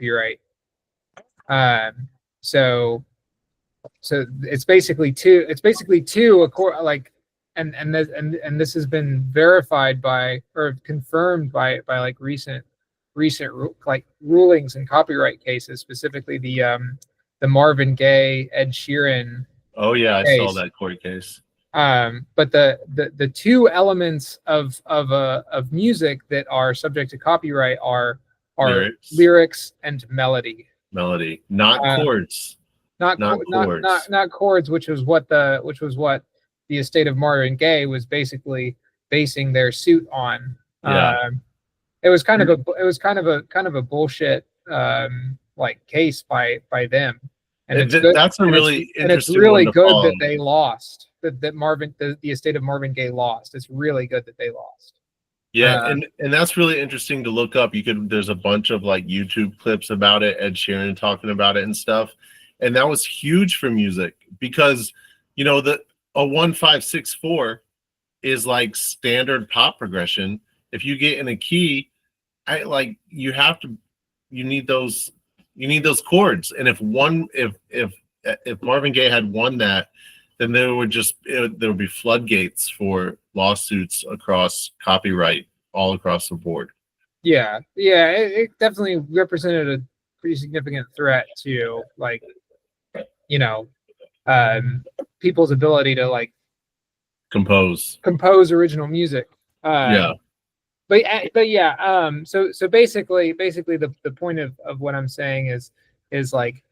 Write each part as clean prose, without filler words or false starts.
copyright. So it's basically two. It's basically two. Like, and this has been verified by or confirmed by like recent like rulings in copyright cases, specifically the Marvin Gaye Ed Sheeran. Oh yeah, I saw that court case. But the two elements of music that are subject to copyright are lyrics and melody. Melody, not chords. Not chords, which was what the estate of Marvin Gaye was basically basing their suit on. Yeah. It was kind of a bullshit like case by them. And it's good. That's a really interesting. And it's really good follow. that they lost. That the estate of Marvin Gaye lost. It's really good that they lost. Yeah, and that's really interesting to look up. There's a bunch of like YouTube clips about it, Ed Sheeran talking about it and stuff. And that was huge for music because, you know, a 1-5-6-4 is like standard pop progression. If you get in a key, you need those chords. And if Marvin Gaye had won that, then there would be floodgates for lawsuits across copyright all across the board. Yeah, it definitely represented a pretty significant threat to like, you know, people's ability to like compose original music. Yeah. But yeah, so basically the point of what I'm saying is like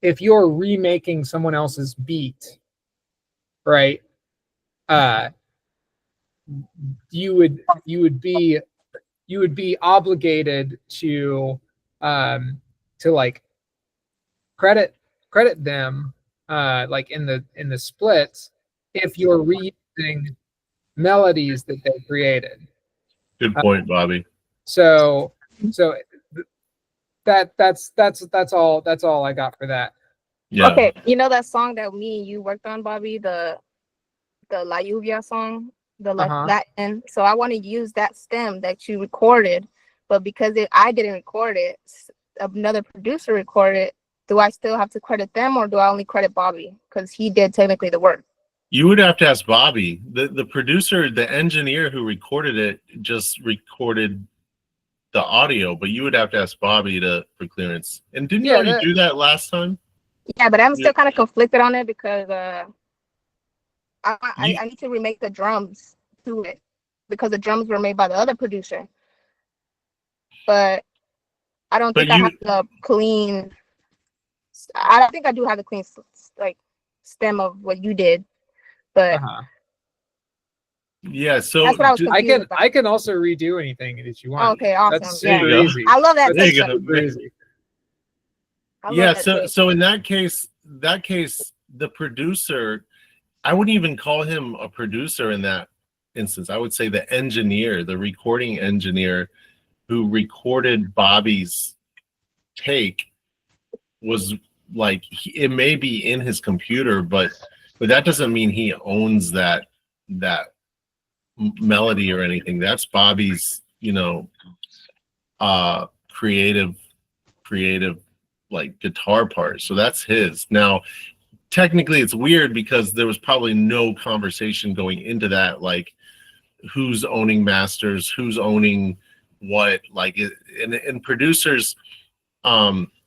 if you're remaking someone else's beat, right? You would be obligated to like credit them like in the splits if you're reusing melodies that they created. Good point, Bobby. So that's all I got for that. Yeah. Okay, you know that song that me and you worked on, Bobby, the La Lluvia song, the Latin. So I want to use that stem that you recorded, but because I didn't record it, another producer recorded. Do I still have to credit them, or do I only credit Bobby because he did technically the work? You would have to ask Bobby. The producer, the engineer who recorded it, just recorded the audio, but you would have to ask Bobby for clearance. And didn't you already do that last time? Yeah, but I'm still kind of conflicted on it because I need to remake the drums to it because the drums were made by the other producer. But I don't think I have the clean. I don't think I do have the clean like stem of what you did, but yeah. So that's what I was confused about. I can also redo anything that you want. Okay, awesome. That's super easy. I love that. Yeah. So in that case, the producer, I wouldn't even call him a producer in that instance. I would say the engineer, the recording engineer who recorded Bobby's take was like, it may be in his computer, but that doesn't mean he owns that melody or anything. That's Bobby's, creative like guitar part. So that's his. Now, technically it's weird because there was probably no conversation going into that, like who's owning masters, who's owning what, like, and producers,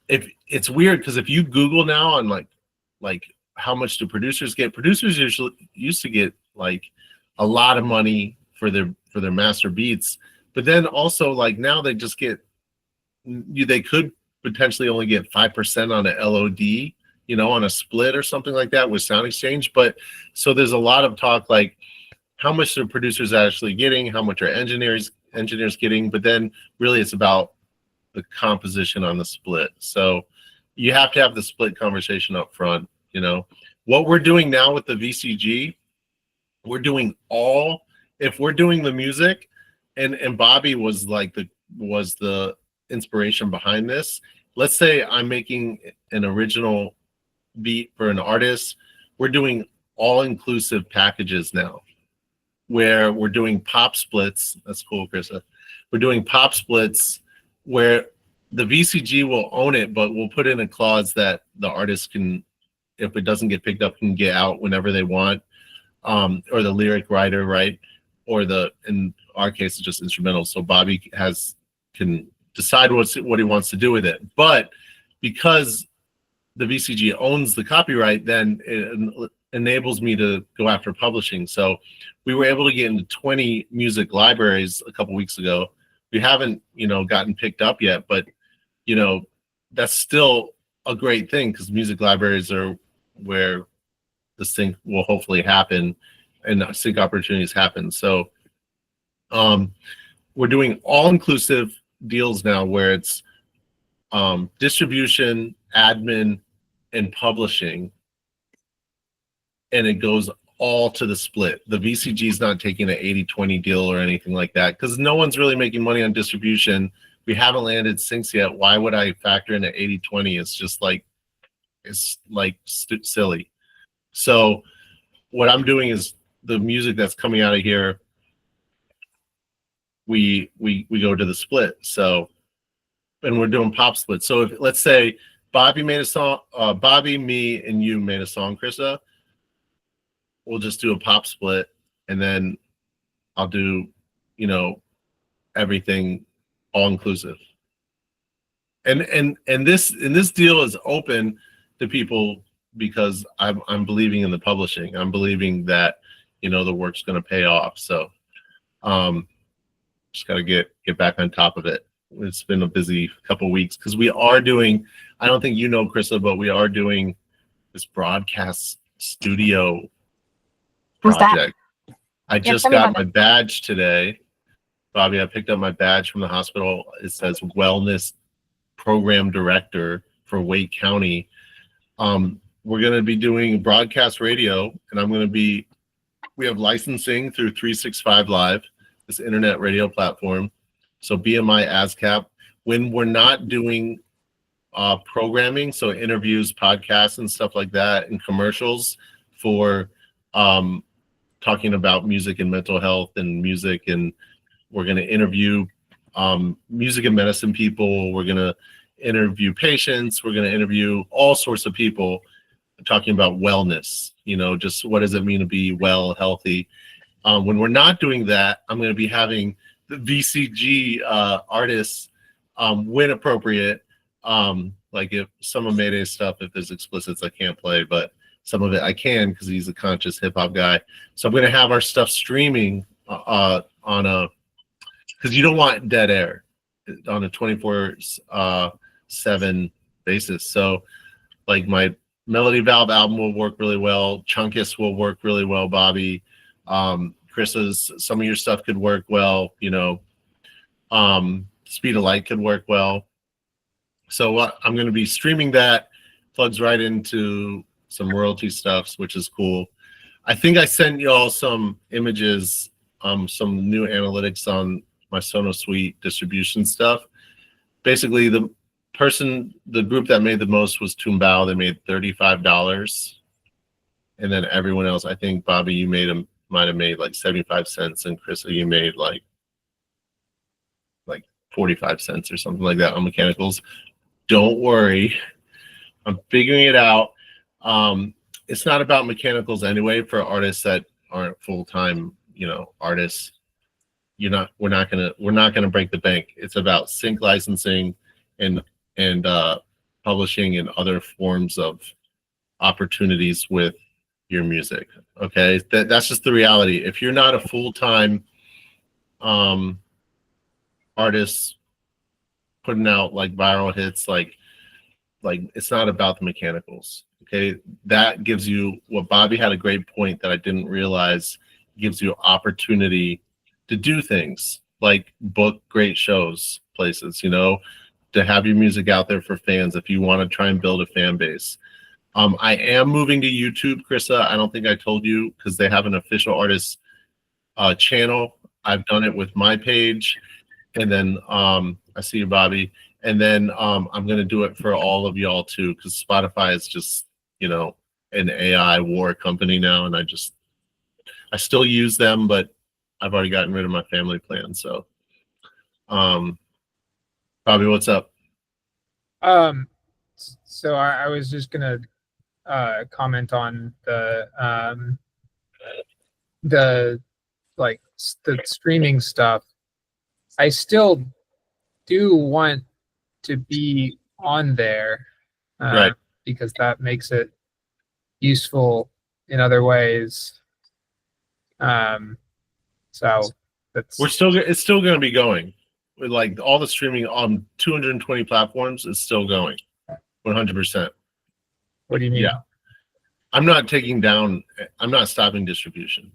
if it's weird because if you Google now on like how much do producers get, producers usually used to get like a lot of money for their master beats, but then also like now they just get, they could potentially only get 5% on an LOD, on a split or something like that with Sound Exchange. But so there's a lot of talk like how much are producers actually getting, how much are engineers getting, but then really it's about the composition on the split. So you have to have the split conversation up front. What we're doing now with the VCG, we're doing if we're doing the music, and Bobby was like the inspiration behind this. Let's say I'm making an original beat for an artist. We're doing all-inclusive packages now, where we're doing pop splits. That's cool, Krista. we're doing pop splits where the VCG will own it, but we'll put in a clause that the artist can, if it doesn't get picked up, can get out whenever they want, or the lyric writer, right? Or in our case, it's just instrumental. So Bobby can decide what he wants to do with it. But because the VCG owns the copyright, then it enables me to go after publishing. So we were able to get into 20 music libraries a couple weeks ago. We haven't, gotten picked up yet, but that's still a great thing because music libraries are where the sync will hopefully happen and sync opportunities happen. So we're doing all-inclusive deals now where it's distribution, admin, and publishing, and it goes all to the split. The VCG is not taking an 80-20 deal or anything like that because no one's really making money on distribution. We haven't landed syncs yet. Why would I factor in an 80-20? It's just silly. So what I'm doing is the music that's coming out of here, we go to the split. So, and we're doing pop splits. So if, let's say Bobby made a song, Bobby, me, and you made a song, Krista, we'll just do a pop split, and then I'll do, everything all inclusive. And this deal is open to people because I'm believing in the publishing. I'm believing that the work's going to pay off. So just got to get back on top of it. It's been a busy couple weeks because we are doing, I don't think Krista, but we are doing this broadcast studio project. I just got my badge today. Bobby, I picked up my badge from the hospital. It says Wellness Program Director for Wake County. We're going to be doing broadcast radio, and we have licensing through 365 Live, this internet radio platform. So BMI ASCAP. When we're not doing programming, so interviews, podcasts, and stuff like that, and commercials for talking about music and mental health and music, and we're going to interview music and medicine people. We're going to interview patients. We're going to interview all sorts of people talking about wellness, just what does it mean to be well, healthy. When we're not doing that, I'm going to be having the VCG artists when appropriate. Like if some of Mayday's stuff, if there's explicits, I can't play, but some of it I can because he's a conscious hip hop guy. So I'm going to have our stuff streaming on because you don't want dead air on a 24/7 basis. So like my Melody Valve album will work really well. Chunkus will work really well, Bobby. Chris's, some of your stuff could work well, Speed of Light could work well. So I'm going to be streaming that, plugs right into some royalty stuffs, which is cool. I think I sent you all some images, some new analytics on my Sonos Suite distribution stuff. Basically, the group that made the most was Tumbao. They made $35. And then everyone else, I think, Bobby, you might have made like 75 cents, and Chris, you made like 45 cents or something like that on mechanicals. Don't worry. I'm figuring it out. It's not about mechanicals anyway for artists that aren't full-time, artists. We're not gonna break the bank. It's about sync licensing and publishing and other forms of opportunities with your music. Okay, that's just the reality. If you're not a full-time artist putting out like viral hits, like it's not about the mechanicals. Okay, that gives you what Bobby had a great point that I didn't realize, gives you opportunity to do things like book great shows, places, to have your music out there for fans if you want to try and build a fan base. I am moving to YouTube, Krista. I don't think I told you because they have an official artist channel. I've done it with my page, and then I see you, Bobby. And then I'm going to do it for all of y'all too, because Spotify is just, an AI war company now, and I still use them, but I've already gotten rid of my family plan. So Bobby, what's up? So I was just gonna comment on the like the streaming stuff. I still do want to be on there, Right. because that makes it useful in other ways. So that's It's still going to be going. With like all the streaming on 220 platforms is still going, 100%. what do you mean? Yeah, I'm not taking down. I'm not stopping distribution.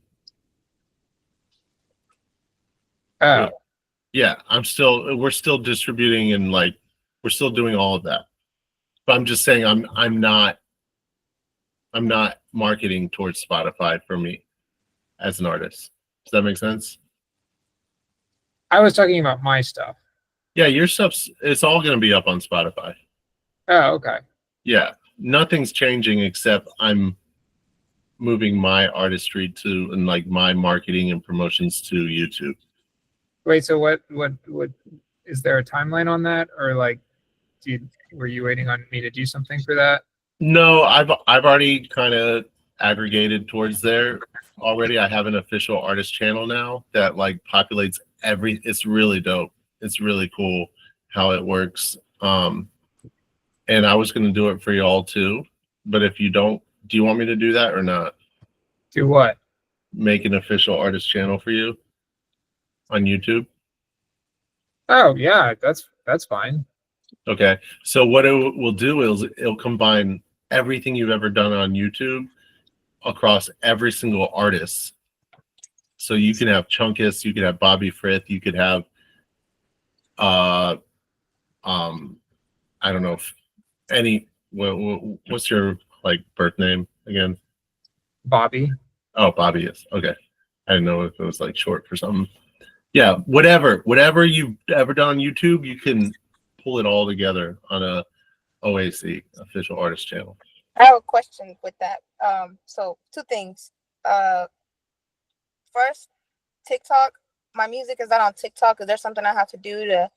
Oh, Yeah, we're still distributing and like we're still doing all of that. But I'm just saying I'm not marketing towards Spotify for me as an artist. Does that make sense? I was talking about my stuff. Yeah, your stuff's it's all going to be up on Spotify. Oh, okay. Yeah, nothing's changing except I'm moving my artistry to and like my marketing and promotions to YouTube. Wait, so what is there a timeline on that, or like, were you waiting on me to do something for that? No, I've already kind of aggregated towards there already. I have an official artist channel now that like populates it's really dope. It's really cool how it works. And I was going to do it for y'all too, but if you don't, do you want me to do that or not? Do what? Make an official artist channel for you on YouTube? Oh yeah, that's fine. Okay. So what it will do is it'll combine everything you've ever done on YouTube across every single artist. So you can have Chunkus, you could have Bobby Frith, you could have I don't know if any what's your like birth name again? Bobby. Oh, Bobby is. Okay. I didn't know if it was like short for something. Yeah, whatever you've ever done on YouTube, you can pull it all together on a OAC, official artist channel. I have a question with that. So two things. First, TikTok. My music is not on TikTok. Is there something I have to do to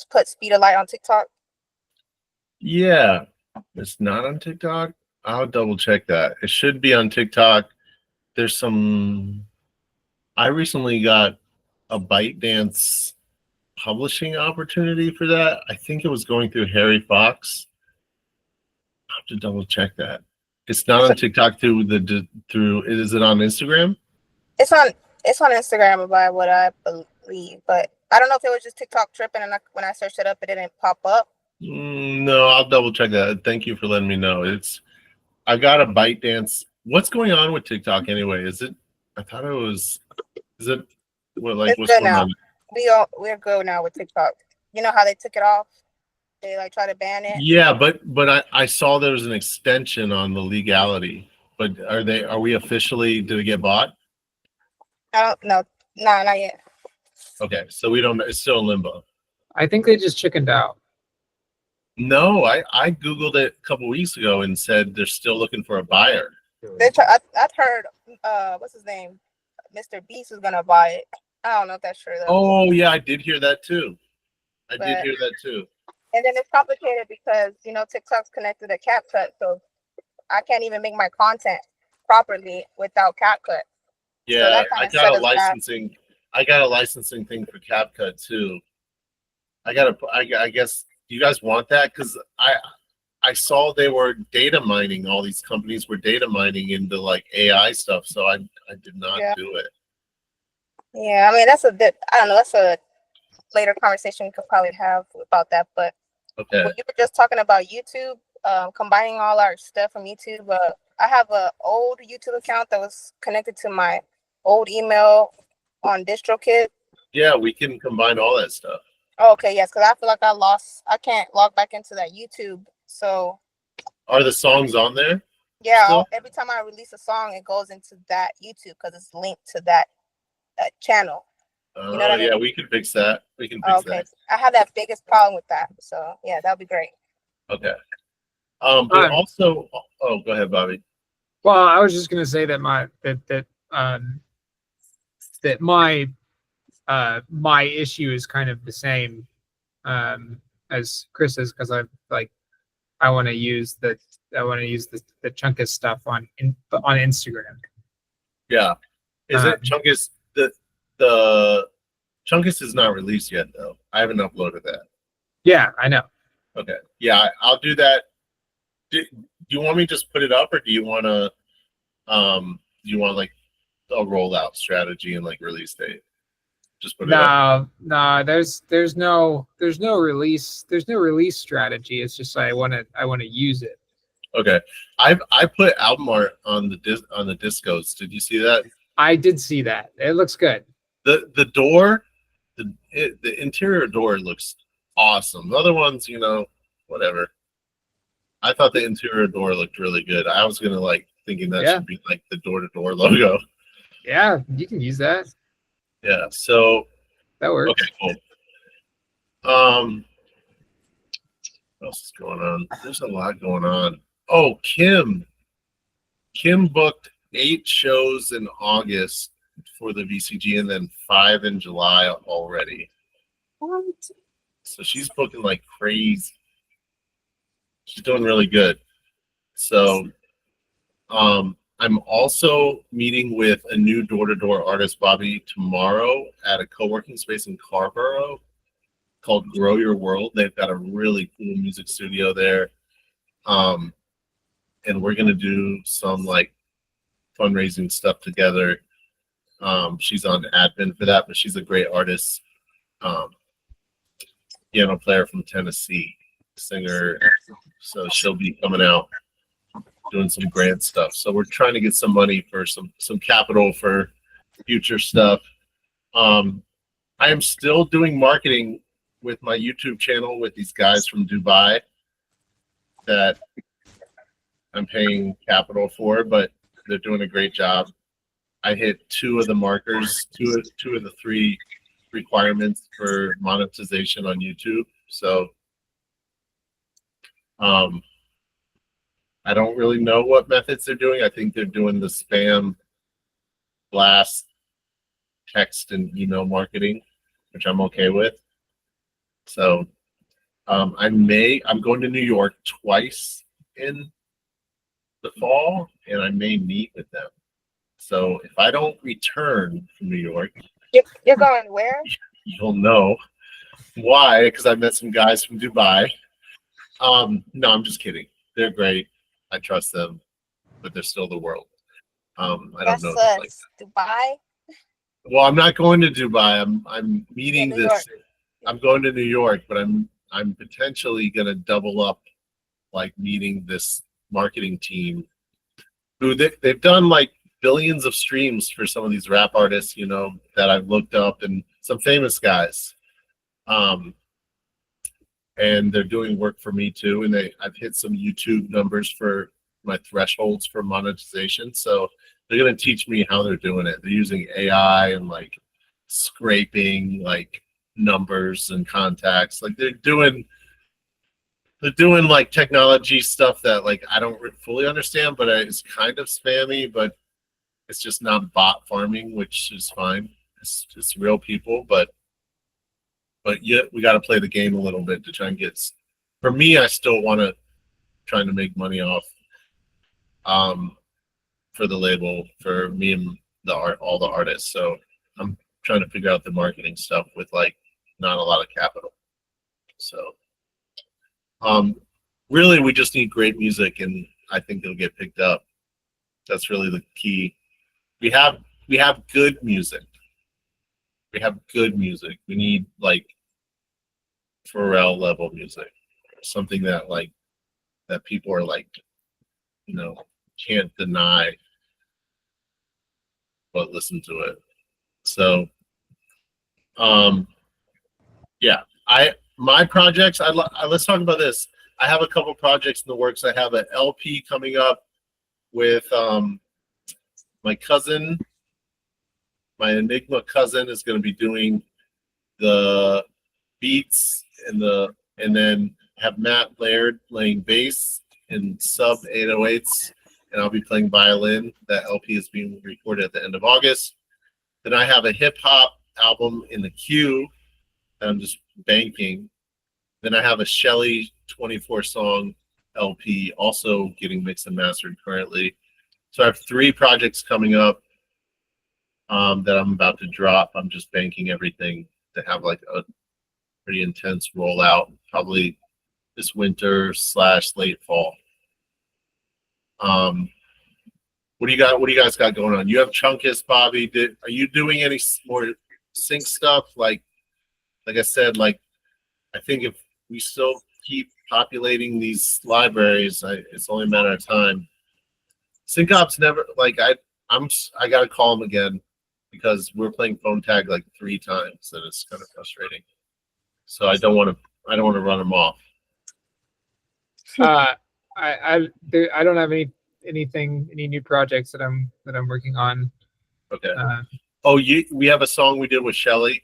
put Speed of Light on TikTok? Yeah, it's not on TikTok. I'll double check that. It should be on TikTok. There's some. I recently got a ByteDance publishing opportunity for that. I think it was going through Harry Fox. I have to double check that. It's not on TikTok through. Is it on Instagram? It's on Instagram by what I believe, but I don't know if it was just TikTok tripping and when I searched it up, it didn't pop up. No, I'll double check that. Thank you for letting me know. I got a ByteDance. What's going on with TikTok anyway? Is it? I thought it was. Is it? What like it's what's good going now. on? We're good now with TikTok. You know how they took it off? They like try to ban it. Yeah, but I saw there was an extension on the legality. But are we officially? Did it get bought? I don't know. No, not yet. Okay, so we don't. It's still in limbo. I think they just chickened out. No, I googled it a couple weeks ago and said they're still looking for a buyer. I've heard what's his name, Mr. Beast is gonna buy it. I don't know if that's true though. Oh yeah, I did hear that too. And then it's complicated because TikTok's connected to CapCut, so I can't even make my content properly without CapCut. Yeah, so I got a licensing thing for CapCut too. I guess you guys want that because I saw they were data mining. All these companies were data mining into like AI stuff, so I did not do it. Yeah, I mean that's a bit. I don't know. That's a later conversation we could probably have about that. But okay, when you were just talking about YouTube, combining all our stuff from YouTube. I have an old YouTube account that was connected to my old email on DistroKid. Yeah, we can combine all that stuff. Oh, okay, yes, because I feel like I can't log back into that YouTube. So are the songs on there? Yeah, every time I release a song, it goes into that YouTube because it's linked to that channel. You know what I mean? Yeah, we can fix that. We can fix that. I have that biggest problem with that. So yeah, that'd be great. Okay. But also, go ahead, Bobby. Well, I was just gonna say that my my issue is kind of the same as Chris's, because I want to use the Chunkus stuff on Instagram. Yeah. Is it Chunkus? The Chunkus is not released yet, though. I haven't uploaded that. Yeah, I know. Okay. Yeah, I'll do that. Do you want me to just put it up, or do you want to like a rollout strategy and like release date? Just put it up. No, there's no release strategy. It's just I want to use it. Okay. I put album art on the discos. Did you see that? I did see that. It looks good. The door, the interior door looks awesome. The other ones, whatever. I thought the interior door looked really good. I was gonna thinking that should be like the door-to-door logo. Yeah, you can use that. Yeah, so that works. Okay, cool. What else is going on? There's a lot going on. Oh, Kim booked 8 shows in August for the VCG and then 5 in July already. What? So she's booking like crazy. She's doing really good. So I'm also meeting with a new door-to-door artist, Bobby, tomorrow at a co-working space in Carborough called Grow Your World. They've got a really cool music studio there. And we're going to do some fundraising stuff together. She's on admin for that, but she's a great artist. Piano player from Tennessee, singer. So she'll be coming out doing some grant stuff. So we're trying to get some money for some capital for future stuff. I am still doing marketing with my YouTube channel with these guys from Dubai that I'm paying capital for, but they're doing a great job. I hit 2 of the markers, two of the 3 requirements for monetization on YouTube. So I don't really know what methods they're doing. I think they're doing the spam blast text and email marketing, which I'm okay with. So I'm going to New York twice in the fall, and I may meet with them. So if I don't return from New York, you're going where? You'll know why, because I met some guys from Dubai. No, I'm just kidding. They're great. I trust them, but they're still the world. I don't know. Like Dubai. Well, I'm not going to Dubai. I'm meeting this. York. I'm going to New York, but I'm potentially going to double up, meeting this marketing team who they've done billions of streams for some of these rap artists, that I've looked up, and some famous guys. And they're doing work for me too. And I've hit some YouTube numbers for my thresholds for monetization. So they're going to teach me how they're doing it. They're using AI and scraping numbers and contacts. They're doing technology stuff that I don't fully understand, but it's kind of spammy, but it's just not bot farming, which is fine. It's real people, but yet we got to play the game a little bit to try and get. For me, I still want to trying to make money off for the label, for me and all the artists. So I'm trying to figure out the marketing stuff with not a lot of capital. So really we just need great music, and I think it'll get picked up. That's really the key. We have good music. We have good music. We need Pharrell level music, something that that people are can't deny but listen to it. So yeah, my projects, let's talk about this. I have a couple projects in the works. I have an LP coming up with my cousin. My Enigma cousin is going to be doing the beats and then have Matt Laird playing bass and sub 808s, and I'll be playing violin. That LP is being recorded at the end of August. Then I have a hip hop album in the queue that I'm just banking. Then I have a Shelly 24 song LP also getting mixed and mastered currently. So I have 3 projects coming up that I'm about to drop. I'm just banking everything to have like a pretty intense rollout, probably this winter / late fall. What do you got? What do you guys got going on? You have Chunkus, Bobby. Are you doing any more sync stuff? Like I said, like I think if we still keep populating these libraries, it's only a matter of time. Sync ops never like I gotta call him again because we're playing phone tag like 3 times and it's kind of frustrating. So I don't want to run him off. I don't have any new projects that I'm working on. Okay. We have a song we did with Shelly.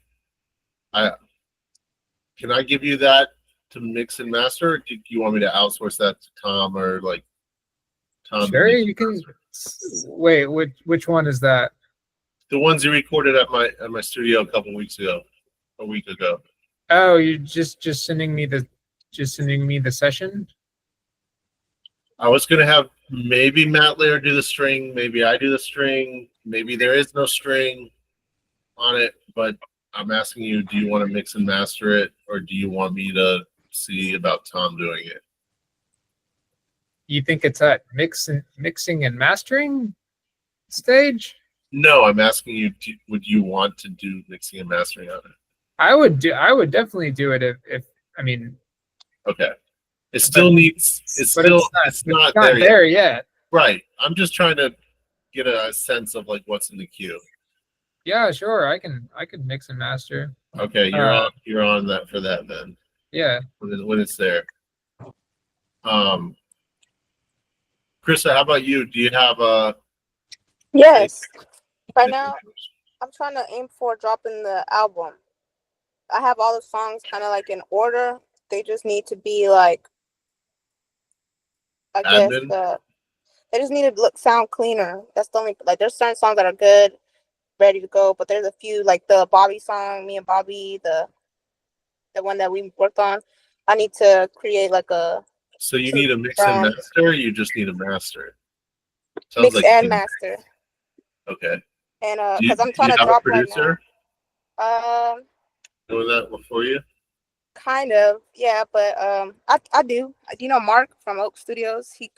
Can I give you that to mix and master? Or do you want me to outsource that to Tom or like Tom? Sure, you can. Wait, which one is that? The ones you recorded at my studio a week ago. Oh, you're just sending me the session. I was gonna have maybe Matt Lair do the string, maybe I do the string, maybe there is no string on it, but I'm asking you, do you want to mix and master it, or do you want me to see about Tom doing it? You think it's at mixing and mastering stage? No, I'm asking you, would you want to do mixing and mastering on it? I would definitely do it if I mean. Okay. It still needs. It's not there yet. Right. I'm just trying to get a sense of like what's in the queue. Yeah, sure. I can mix and master. Okay, you're on that for that then. Yeah. When it's there. Krista, how about you? Do you have a? Yes. Right now, I'm trying to aim for dropping the album. I have all the songs kind of like in order. They just need to be like, I guess they just need to sound cleaner. That's the only, like, there's certain songs that are good, ready to go, but there's a few like the Bobby song, me and Bobby, the one that we worked on. I need to create like a. So you need a mix and master, or you just need a master? Mix and master. Okay. And because I'm trying to drop right now. Doing that for you? Kind of, yeah, but I do. You know Mark from Oak Studios? He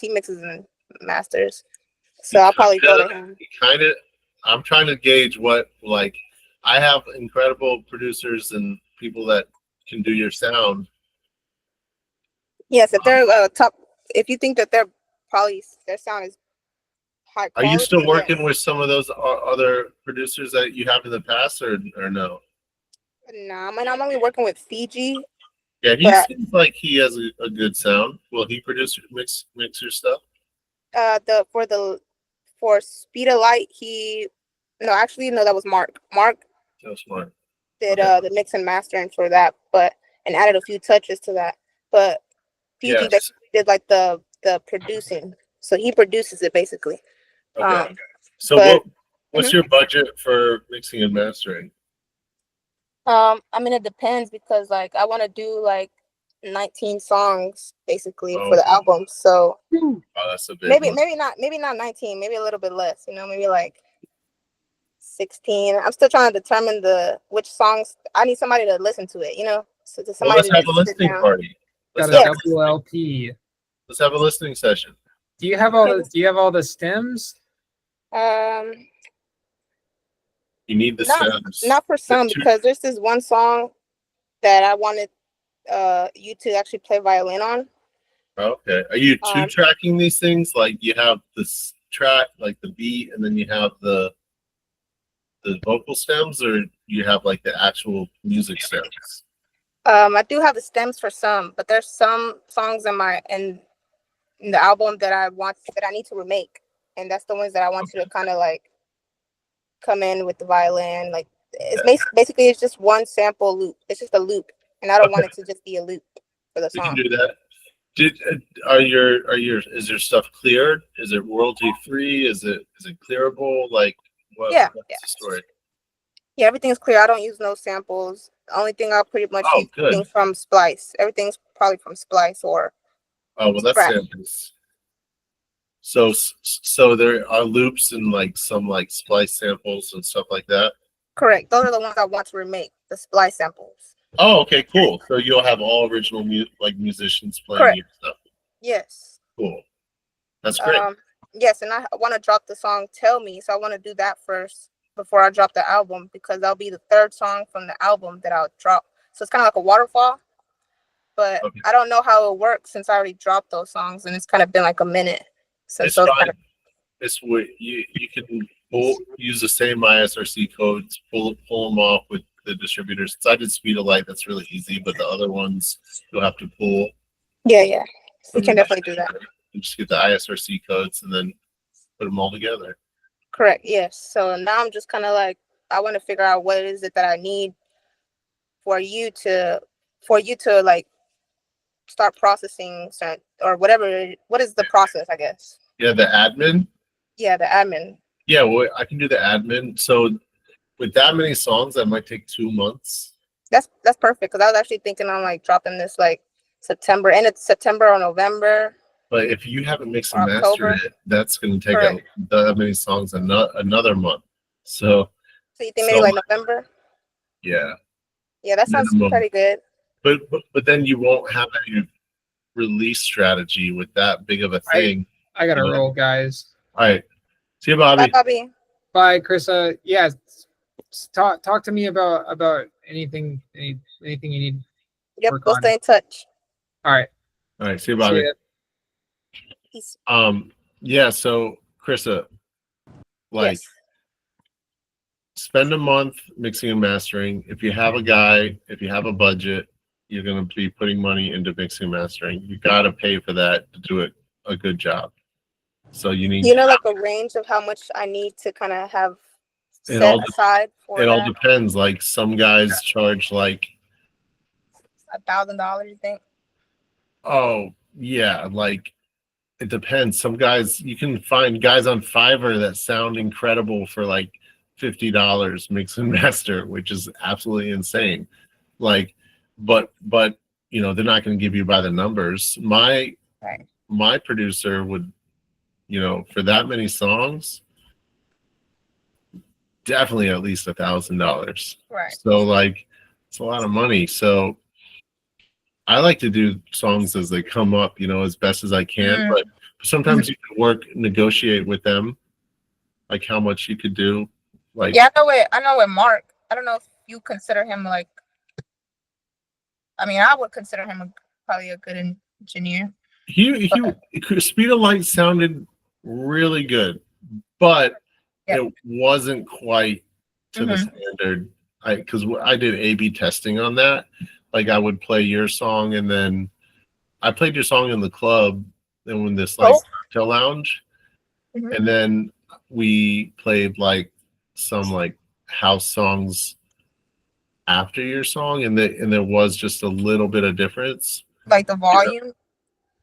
mixes and masters. So I'll probably go to him. I'm trying to gauge what, like, I have incredible producers and people that can do your sound. Yes, if they're top, if you think that their sound is high quality. Are you still working with some of those other producers that you have in the past, or no? No, I mean, I'm only working with Fiji. Yeah, he seems like he has a good sound. Will he mix your stuff? For Speed of Light, that was Mark. Mark did the mix and mastering for that, and added a few touches to that. But Fiji basically did like the producing, so he produces it basically. Okay. So what's your budget for mixing and mastering? I mean, it depends because like I want to do like 19 songs basically for the album. So that's a big maybe not 19, maybe a little bit less, maybe like 16. I'm still trying to determine which songs. I need somebody to listen to it, So let's have a listening party. Got a double LP. Let's have a listening session. Do you have all the stems? You need the stems. Not for some, because there's this one song that I wanted you to actually play violin on. Okay. Are you two-tracking these things? Like you have this track, like the beat, and then you have the vocal stems, or you have like the actual music stems? I do have the stems for some, but there's some songs in the album that I need to remake, and that's the ones that I want you to kind of like come in with the violin. Like basically it's just one sample loop. It's just a loop, and I don't want it to just be a loop for the song. We can do that. Is your stuff cleared? Is it royalty free? Is it clearable? Like what's the story? Yeah, everything's clear. I don't use no samples. The only thing I'll pretty much use good. things from Splice. Everything's probably from Splice or Oh, well, that's Scratch. samples. So there are loops and like some like splice samples and stuff like that. Correct. Those are the ones I want to remake, the Splice samples. Oh, okay, cool. So you'll have all original musicians playing Correct. your stuff. Yes. Cool. That's great. Yes, and I want to drop the song "Tell Me," so I want to do that first before I drop the album, because that'll be the third song from the album that I'll drop. So it's kind of like a waterfall, but Okay. I don't know how it works since I already dropped those songs, and it's kind of been like a minute since It's those fine. kind of. It's what you can use the same ISRC codes, pull them off with the distributors. So I did Speed of Light, that's really easy, but the other ones you'll have to pull. Yeah. We can definitely do that. You just get the ISRC codes and then put them all together. Correct. Yes. So now I'm just kind of like, I want to figure out what is it that I need for you to like start processing or whatever. What is the process, I guess? Yeah, the admin. Yeah, the admin. Yeah, well, I can do the admin. So with that many songs, that might take 2 months. That's perfect, because I was actually thinking on like dropping this like September, and it's September or November. But if you haven't mixed Or and mastered it, that's going to take that many songs another month. So you think maybe like November? Yeah. Yeah, that sounds pretty good. But then you won't have any release strategy with that big of a thing. I gotta roll, guys. All right. See you, Bobby. Bye, Bobby. Bye, Krista. Yeah, talk to me about anything you need. Yep, we'll stay in touch. All right. All right. See you, Bobby. Peace. Yeah. So, Krista, like, spend a month mixing and mastering. If you have a guy, if you have a budget, you're going to be putting money into mixing and mastering. You got to pay for that to do it a good job. So you need, like a range of how much I need to kind of have set aside for it all depends. Like some guys charge like $1,000, you think? Oh yeah, like it depends. Some guys, you can find guys on Fiverr that sound incredible for like $50 mix and master, which is absolutely insane. Like, but you know, they're not going to give you by the numbers. My producer would, you know, for that many songs, definitely at least $1,000. Right. So like, it's a lot of money. So I like to do songs as they come up, you know, as best as I can. But sometimes you can negotiate with them, like how much you could do. Like, yeah, I know with Mark. I don't know if you consider him like. I mean, I would consider him probably a good engineer. Speed of Light sounded really good, but it wasn't quite to the standard. Because I did A/B testing on that. Like I would play your song, and then I played your song in the club, and when this like cocktail lounge, and then we played like some like house songs after your song, and there was just a little bit of difference, like the volume.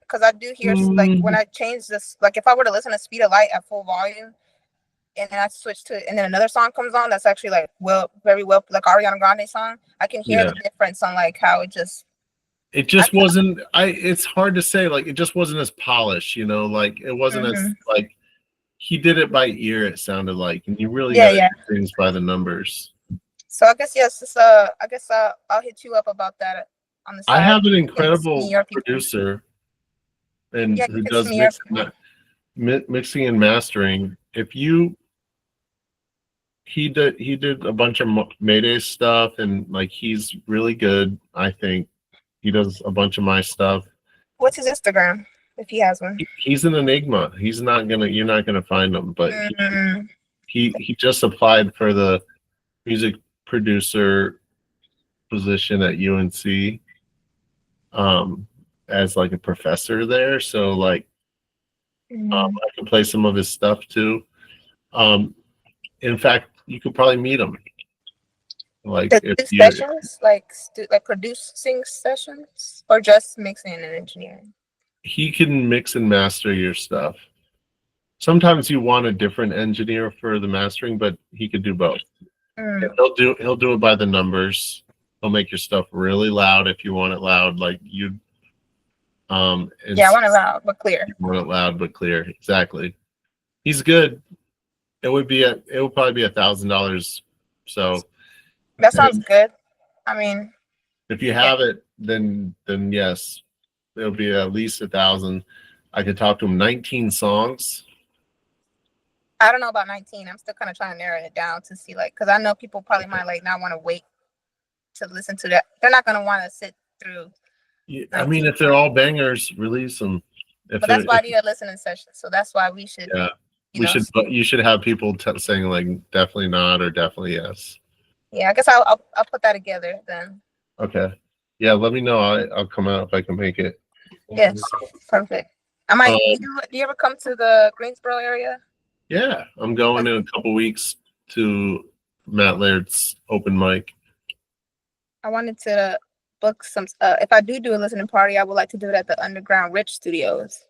Because I do hear like when I change this, like if I were to listen to Speed of Light at full volume, and then I switch to, and then another song comes on that's actually like very well, like Ariana Grande song, I can hear the difference on like how it just wasn't. It's hard to say. Like it just wasn't as polished, you know. Like it wasn't as like he did it by ear. It sounded like, and you really got to do things by the numbers. So I guess I'll hit you up about that on the side. I have an incredible producer, and who does mixing and mastering. He did a bunch of Mayday stuff, and like he's really good. I think he does a bunch of my stuff. What's his Instagram if he has one? He's an enigma. You're not gonna find him, but he just applied for the music producer position at UNC as like a professor there. So like I can play some of his stuff too. In fact, you could probably meet him. Like sessions, like producing sessions, or just mixing and engineering. He can mix and master your stuff. Sometimes you want a different engineer for the mastering, but he could do both. Mm. He'll do it by the numbers. He'll make your stuff really loud if you want it loud, like you. Yeah, I want it loud but clear. You want it loud but clear. Exactly. He's good. It would probably be $1,000. So That sounds good. I mean, if you have it, then yes, it'll be at least 1,000. I could talk to him. 19 songs. I don't know about 19. I'm still kind of trying to narrow it down to see, like, because I know people probably might like not want to wait to listen to that. They're not going to want to sit through. Yeah, I mean, if they're all bangers, release them. But that's why I need a listening session. So that's why we should. Yeah, you should have people saying like definitely not or definitely yes. Yeah, I guess I'll put that together then. Okay. Yeah, let me know. I'll come out if I can make it. Yes, perfect. I might. Do you ever come to the Greensboro area? Yeah, I'm going in a couple weeks to Matt Laird's open mic. I wanted to book some. If I do a listening party, I would like to do it at the Underground Rich Studios.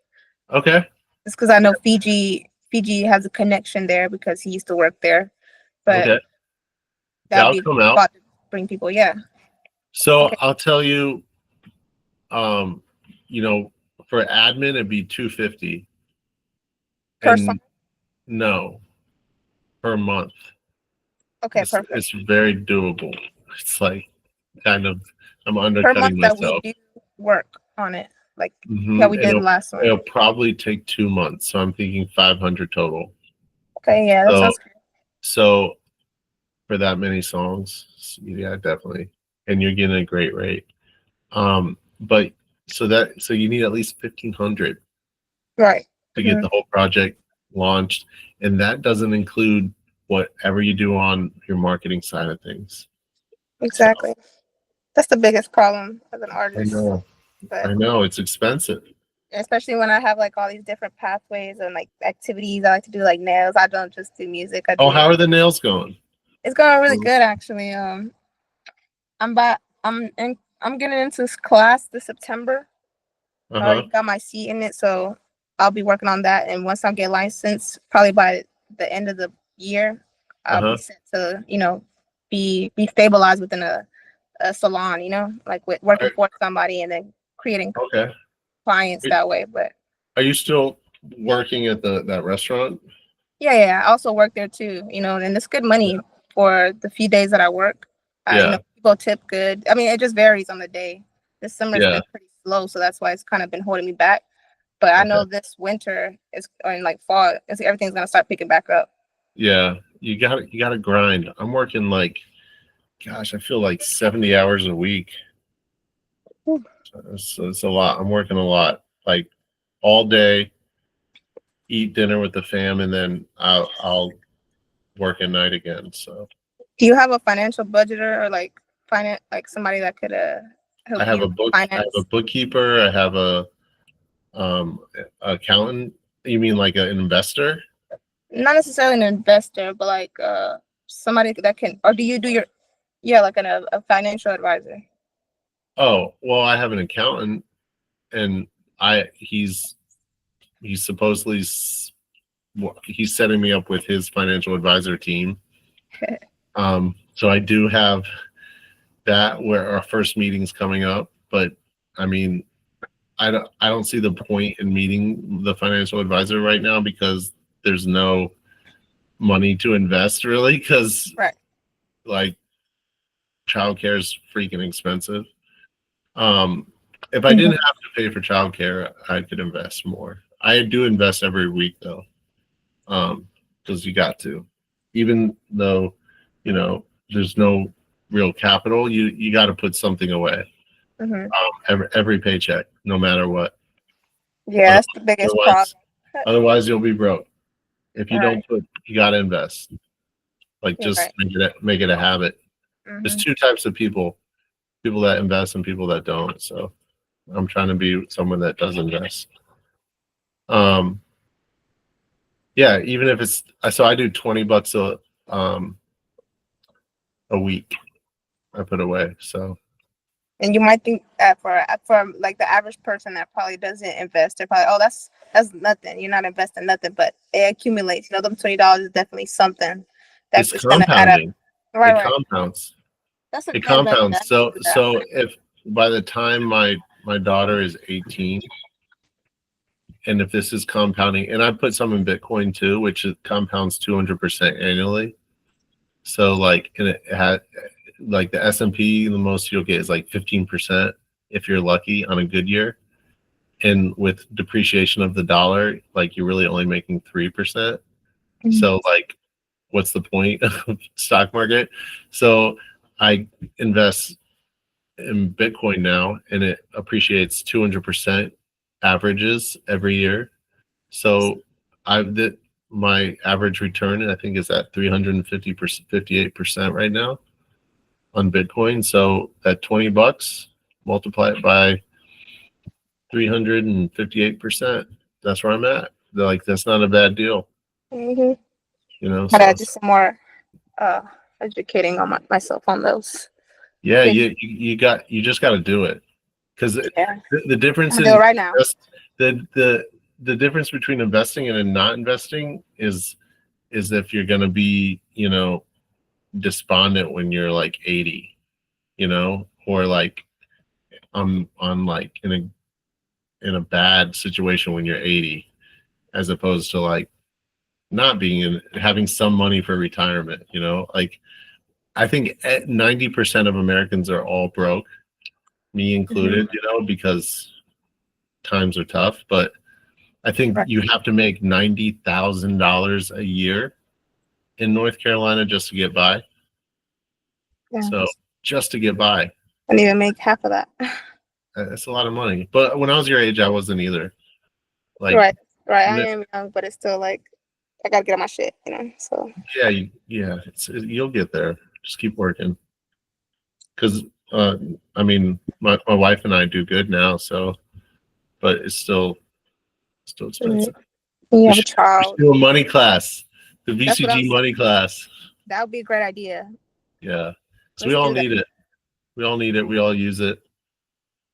Okay. It's because I know Fiji has a connection there because he used to work there. But okay. That'd I'll come out. To bring people. Yeah. So okay. I'll tell you, you know, for admin it'd be $250 per song? No, per month. Okay, perfect. It's very doable. It's like kind of I'm undercutting per month myself. That we do work on it, like Mm-hmm. yeah, we did last one. It'll probably take 2 months, so I'm thinking 500 total. Okay, yeah, that sounds good. So for that many songs, yeah, definitely, and you're getting a great rate. But so you need at least 1,500, right, to get the whole project launched, and that doesn't include whatever you do on your marketing side of things. Exactly. So, that's the biggest problem as an artist. I know it's expensive. Especially when I have like all these different pathways and like activities. I like to do like nails. I don't just do music. How are the nails going? It's going really good actually. I'm getting into this class this September. I already got my seat in it, so I'll be working on that. And once I get licensed, probably by the end of the year, I'll be set to, be stabilized within a salon, like with working for somebody and then creating clients that way. But are you still working at that restaurant? Yeah. I also work there too, and it's good money for the few days that I work. People tip good. I mean, it just varies on the day. This summer's been pretty slow, so that's why it's kind of been holding me back. But I know this winter and like fall, everything's gonna start picking back up. Yeah, you gotta grind. I'm working I feel like 70 hours a week. So it's a lot. I'm working a lot, like all day. Eat dinner with the fam, and then I'll work at night again. So, do you have a financial budgeter or like somebody that could help I have you I have a bookkeeper. I have a accountant. You mean like an investor? Not necessarily an investor, but like somebody that can. Or do you do like a financial advisor? Oh, well, I have an accountant, and he's supposedly he's setting me up with his financial advisor team. So I do have that, where our first meeting's coming up, but I mean, I don't see the point in meeting the financial advisor right now because there's no money to invest really, because like childcare is freaking expensive. If I didn't have to pay for childcare, I could invest more. I do invest every week though, because you got to, even though there's no real capital, you got to put something away. Every paycheck, no matter what. Yeah, that's the biggest problem. Otherwise, you'll be broke. If you don't you got to invest. Like just make it a habit. There's two types of people that invest and people that don't. So I'm trying to be someone that does invest. Yeah, even if it's so I do $20 a week I put away. So, and you might think that for like the average person that probably doesn't invest, they're probably, oh, that's nothing. You're not investing nothing, but it accumulates. Them $20 is definitely something that's compounding. Right, It right. compounds. That's a It good method. compounds. So if by the time my daughter is 18, and if this is compounding, and I put some in Bitcoin too, which it compounds 200% annually. So like, and it had like the S&P, the most you'll get is like 15% if you're lucky on a good year. And with depreciation of the dollar, like you're really only making 3%. So like, what's the point of stock market? So I invest in Bitcoin now, and it appreciates 200% averages every year. So my average return, I think, is at 350%, 58% right now on Bitcoin. So at $20, multiply it by 358%. That's where I'm at. Like, that's not a bad deal, Mm-hmm. you know. But I So do some more educating on myself on those. yeah, Things. you just got to do it, because Yeah, the difference I'll do it right now. the difference between investing and not investing is if you're going to be, you know, despondent when you're like 80, you know, or like on like in a bad situation when you're 80, as opposed to like not being in, having some money for retirement, you know. Like, I think 90% of Americans are all broke, me included, you know, because times are tough. But I think Right. you have to make $90,000 a year in North Carolina just to get by. Yeah. So just to get by, I didn't even make half of that. that's a lot of money. But when I was your age, I wasn't either. Like, Right. I am young, but it's still like I gotta get on my shit, you know. So yeah, you'll get there. Just keep working. Because I mean, my wife and I do good now, so, but it's still expensive. you We have a should child. do a money class, the That's what VCG money class. that would be a great idea. Yeah, so we Let's all do that. need it. We all need it. We all use it.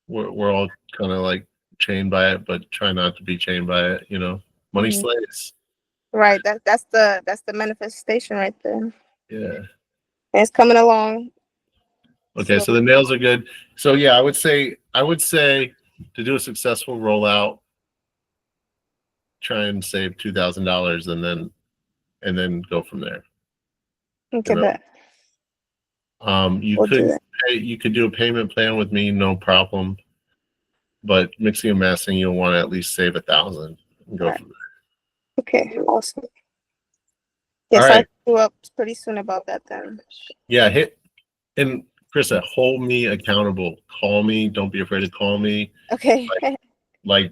We're all kind of like chained by it, but try not to be chained by it. You know, money Mhm. slaves. Right. That's the manifestation right there. Yeah. And it's coming along. Okay, so the nails are good. So yeah, I would say to do a successful rollout, try and save $2,000 and then go from there. Okay, You know? that You we'll do you could do a payment plan with me, no problem. But mixing and mastering, you'll want to at least save 1,000 and go Right. from there. Okay, awesome. Yes, All I'll right. do up pretty soon about that then. Yeah, and Krista, hold me accountable. Call me. Don't be afraid to call me. Okay. Like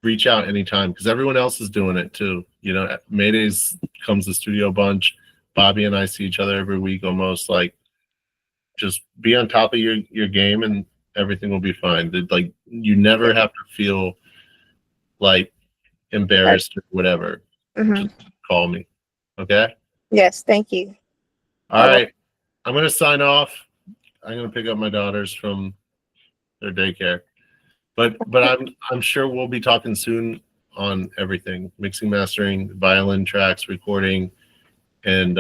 reach out anytime, because everyone else is doing it too. You know, Maydays comes to studio a bunch. Bobby and I see each other every week almost. Like, just be on top of your game and everything will be fine. Like, you never have to feel like embarrassed or whatever. Mm-hmm. Just call me. Okay? Yes, thank you. All right. I'm going to sign off. I'm going to pick up my daughters from their daycare. But I'm sure we'll be talking soon on everything: mixing, mastering, violin tracks, recording, and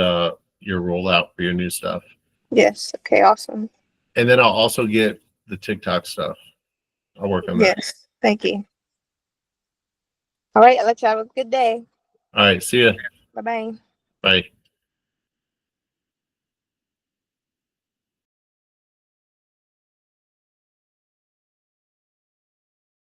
your rollout for your new stuff. Yes. Okay, awesome. And then I'll also get the TikTok stuff. I'll work on that. Yes. Thank you. All right, I'll let you have a good day. All right. See ya. Bye-bye. Bye.